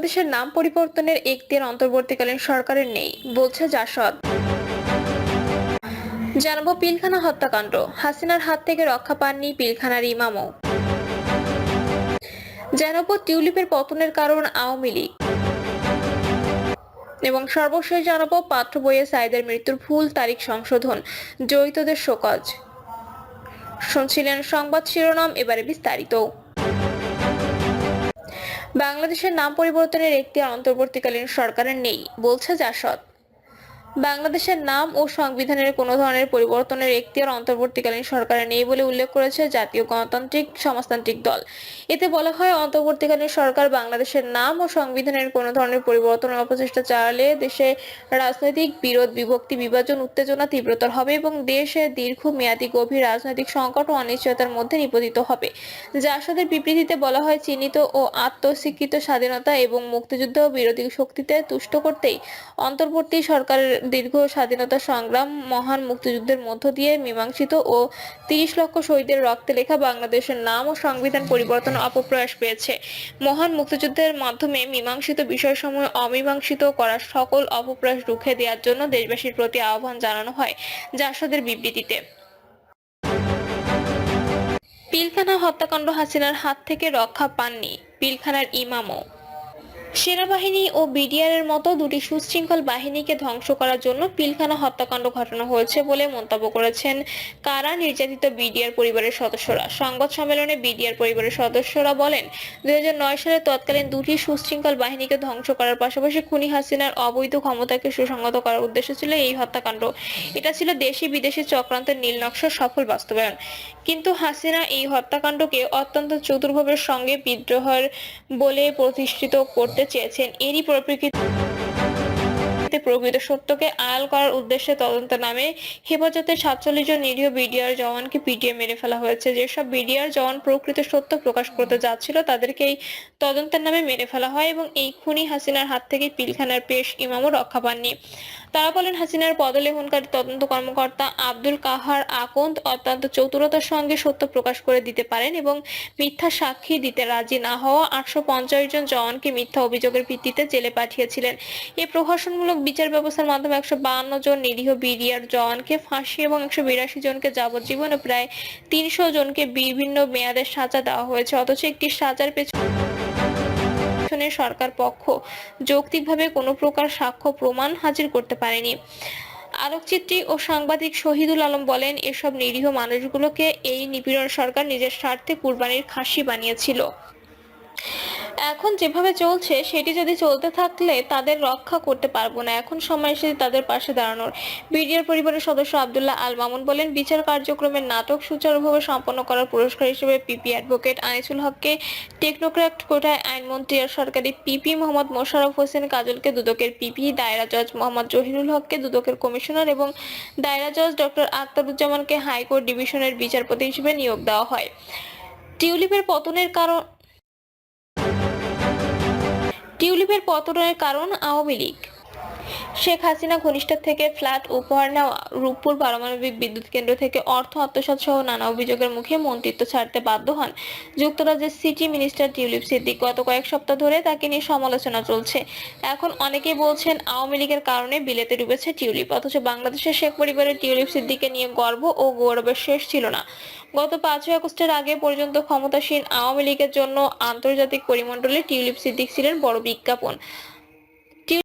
বাংলাদেশের নাম পরিবর্তনের এখতিয়ার অন্তর্বর্তীকালীন সরকারের নেই, বলছে জাসদ। জানাবো পিলখানা হত্যাকাণ্ড, হাসিনার হাত থেকে রক্ষা পাননি পিলখানার ইমামও। জানাবো টিউলিপের পতনের কারণ আওয়ামী লীগ। এবং সর্বশেষ জানাবো পাঠ্য বইয়ে সাইদের মৃত্যুর ভুল তারিখ সংশোধন, জড়িতদের শোকজ। শুনছিলেন সংবাদ শিরোনাম, এবারে বিস্তারিত। বাংলাদেশের নাম পরিবর্তনের এখতিয়ার অন্তর্বর্তীকালীন সরকারের নেই, বলছে জাসদ। বাংলাদেশের নাম ও সংবিধানের কোনো ধরনের পরিবর্তনের এখতিয়ার অন্তর্বর্তীকালীন সরকারের নেই বলে উল্লেখ করেছে জাতীয় গণতান্ত্রিক সমাজতান্ত্রিক দল। এতে বলা হয়, অন্তর্বর্তীকালীন সরকার বাংলাদেশের নাম ও সংবিধানের কোনো ধরনের পরিবর্তনের অপচেষ্টা চালালে দেশে রাজনৈতিক বিরোধ, বিভক্তি, বিভাজন, উত্তেজনা তীব্রতর হবে এবং দেশে দীর্ঘমেয়াদী গভীর রাজনৈতিক সংকট ও অনিশ্চয়তার মধ্যে নিপতিত হবে। জাসদের বিবৃতিতে বলা হয়, চিহ্নিত ও আত্মস্বীকৃত স্বাধীনতা এবং মুক্তিযুদ্ধ বিরোধী শক্তিতে তুষ্ট করতেই অন্তর্বর্তী সরকারের দীর্ঘ স্বাধীনতা সংগ্রাম, মহান মুক্তিযুদ্ধের মধ্য দিয়ে মীমাংসিত ও ৩০ লক্ষ শহীদের রক্তে লেখা বাংলাদেশের নাম ও সংবিধান পরিবর্তন অপপ্রয়াস পেয়েছে। মহান মুক্তিযুদ্ধের মাধ্যমে মীমাংসিত বিষয়সমূহ অমীমাংসিত করার সকল অপপ্রয়াস রুখে দেওয়ার জন্য দেশবাসীর প্রতি আহ্বান জানানো হয় জাসদের বিবৃতিতে। পিলখানা হত্যাকাণ্ড, হাসিনার হাত থেকে রক্ষা পাননি পিলখানার ইমামও। সেনাবাহিনী ও বিডিআরের মতো দুটি সুশৃঙ্খল বাহিনীকে ধ্বংস করার জন্য পিলখানা হত্যাকাণ্ড ঘটানো হয়েছে বলে মন্তব্য করেছেন কারা নির্যাতিত বিডিআর পরিবারের সদস্যরা। সংবাদ সম্মেলনে বিডিআর পরিবারের সদস্যরা বলেন, ২০০৯ সালে তৎকালীন দুটি সুশৃঙ্খল বাহিনীকে ধ্বংস করার পাশাপাশি খুনি হাসিনার অবৈধ ক্ষমতাকে সুসংহত করার উদ্দেশ্য ছিল এই হত্যাকাণ্ড। এটা ছিল দেশি বিদেশি চক্রান্তের নীল নকশার সফল বাস্তবায়ন। কিন্তু হাসিনা এই হত্যাকাণ্ডকে অত্যন্ত চতুরভাবে সঙ্গে বিদ্রোহের বলে প্রতিষ্ঠিত করতে চেয়েছেন। এরই পরিপ্রেক্ষিতে প্রকৃত সত্যকে আড়াল করার উদ্দেশ্যে তদন্তের নামে হেফাজতে ৪৭ জন নিরীহ বিডিআর জওয়ানকে পিটিয়ে মেরে ফেলা হয়েছে। যেসব বিডিআর জওয়ান প্রকৃত সত্য প্রকাশ করতে যাচ্ছিল তাদেরকে এই তদন্তের নামে মেরে ফেলা হয় এবং এই খুনি হাসিনার হাত থেকে পিলখানার পেশ ইমামও রক্ষা পাননি। তারা বলেন, হাসিনার পদলেহনকারী তদন্ত কর্মকর্তা আব্দুল কাহার আকন্দ অত্যন্ত চতুরতার সঙ্গে সত্য প্রকাশ করে দিতে পারেন এবং মিথ্যা সাক্ষী দিতে রাজি না হওয়া ৮৫০ জন জওয়ানকে মিথ্যা অভিযোগের ভিত্তিতে জেলে পাঠিয়েছিলেন। এই প্রহসনমূলক বিচার ব্যবস্থার মাধ্যমে ১৫২ জন নিরীহ বিডিআর জওয়ানকে ফাঁসি এবং ১৮২ জনকে যাবজ্জীবন ও প্রায় ৩০০ জনকে বিভিন্ন মেয়াদের সাজা দেওয়া হয়েছে। অথচ একটি সাজার পেছনে সরকার পক্ষ যৌক্তিকভাবে কোনো প্রকার সাক্ষ্য প্রমাণ হাজির করতে পারেনি। আলোকচিত্রী ও সাংবাদিক শহীদুল আলম বলেন, এসব নিরীহ মানুষগুলোকে এই নিপীড়ন সরকার নিজের স্বার্থে কুরবানির খাসি বানিয়েছিল। এখন যেভাবে চলছে সেটি যদি চলতে থাকলে তাদের রক্ষা করতে পারবো না। এখন সময় এসেছে তাদের পাশে দাঁড়ানোর। বিডিআর পরিবারের সদস্য আব্দুল্লাহ আল মামুন বলেন, বিচার কার্যক্রমের নাটক সুচারুভাবে সম্পন্ন করার পুরস্কার হিসেবে পিপি অ্যাডভোকেট আনিসুল হককে টেকনোক্র্যাট কোটায় আইনমন্ত্রী আর সরকারি পিপি মোহাম্মদ মোশাররফ হোসেন কাজলকে দুদকের পিপি, দায়রা জজ মোহাম্মদ জহিরুল হককে দুদকের কমিশনার এবং দায়রা জজ ডক্টর আখতারুজ্জামানকে হাইকোর্ট ডিভিশনের বিচারপতি হিসেবে নিয়োগ দেওয়া হয়। টিউলিপের পতনের কারণ আওয়ামী লীগ। শেখ হাসিনা ঘনিষ্ঠের থেকে ফ্ল্যাট উপহার নেওয়া, রূপপুর পারমাণবিক বিদ্যুৎ কেন্দ্র থেকে অর্থ আত্মসাৎ সহ নানা অভিযোগের মুখে মন্ত্রিত্ব ছাড়তে বাধ্য হন যুক্তরাজ্যের সিটি মিনিস্টার টিউলিপ সিদ্দিক। গত কয়েক সপ্তাহ ধরে তাকে নিয়ে সমালোচনা চলছে। এখন অনেকেই বলছেন আওয়ামী লীগের কারণে বিলেতে ডুবেছে টিউলিপ। অথচ বাংলাদেশের শেখ পরিবারের টিউলিপ সিদ্দিককে নিয়ে গর্ব ও গৌরবের শেষ ছিল না। গত ৫ই আগস্টের আগে পর্যন্ত ক্ষমতাসীন আওয়ামী লীগের জন্য আন্তর্জাতিক পরিমণ্ডলে টিউলিপ সিদ্দিক ছিলেন বড় বিজ্ঞাপন।